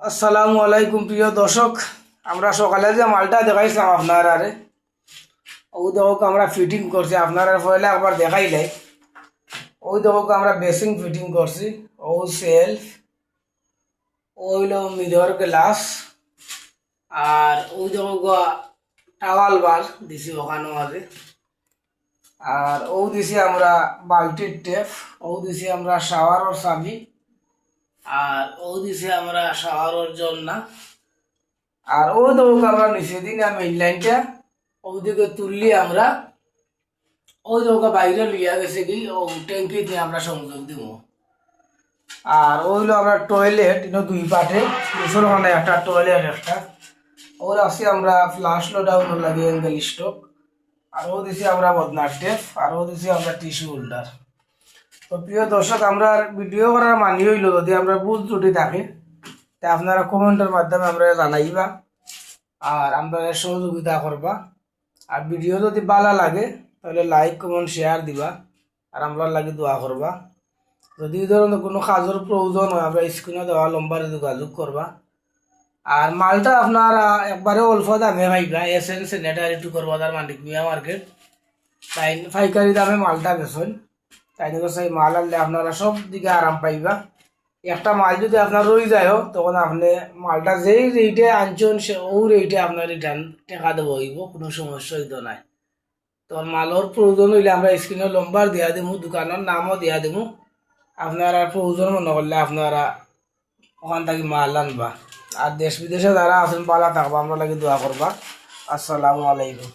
আসসালামু আলাইকুম প্রিয় দর্শক, আমরা সকালে যে মালটা দেখাইছিলাম আপনার আরে ওই দেখো আমরা ফিটিং করছি। আপনারা পয়লা একবার দেখাইলে ওই দেখো আমরা বেসিং ফিটিং করছি। ও সেলফ, ওইল মিরর গ্লাস, আর ওই দেখো টাওয়াল বার দিছি ওখানে মাঝে। আর ও দিছি আমরা বালতির টেপ, ও দিছি আমরা শাওয়ারের চাবি, আর ও দিছি আমরা শাওয়ারের জন্য। আর ও দেখো আমরা নিচে দিন মেইন লাইনটা ওদিকে তুললি আমরা ওই দেখো বাইরে লিয়া গেছে কি ও ট্যাঙ্কি দিয়ে আমরা সংযোগ দিব। আর ওইলো আমরা টয়লেট দুই পাটে মুসলমানে একটা টয়লেট একটা ওর আছে আমরা ফ্লাশ লোডাউন লাগে অ্যাঙ্গেল স্টক। আর ও দিছি আমরা বদনার টেপ, আর ও দিছি আমরা টিস্যু হোল্ডার। তো প্রিয় দর্শক, আমরা ভিডিও করার মানি হইল যদি আমরা ভুল ত্রুটি থাকে তা আপনারা কমেন্টের মাধ্যমে আমরা জানাইবা আর আমরা সহযোগিতা করবা। আর ভিডিও যদি ভালো লাগে তাহলে লাইক কমেন্ট শেয়ার দিবা আর আমরা লাগে দোয়া করবা। যদি এই ধরনের কোনো কাজের প্রয়োজন হয় আমরা স্ক্রিনে দেওয়া নম্বরে যোগাযোগ করবা। আর মালটা আপনারা একবারে অল্প দামে পাইবা। এসএন স্যানিটারি টুকর বাজার মান্ডিক মিয়া মার্কেট তাই পাইকারি দামে মালটা বেছেন। তাই সেই মাল আনলে আপনারা সব দিকে আরাম পাইবা। একটা মাল যদি আপনার রয়ে যায় তখন আপনি মালটা যেই রেটে আনছেন সে ও রেটে আপনার রিটার্ন টাকা দেবো হইব, কোনো সমস্যা হইতো নাই। তখন মালের প্রয়োজন হইলে আমরা স্ক্রিনের নম্বর দিয়া দিমু, দোকানের নামও দিয়া দিমু। আপনারা প্রয়োজন মনে করলে আপনারা ওখান থেকে মাল আনবা। আর দেশ বিদেশে যারা আছেন পালা থাকবা আমরা লাগে দোয়া করবা। আসসালামু আলাইকুম।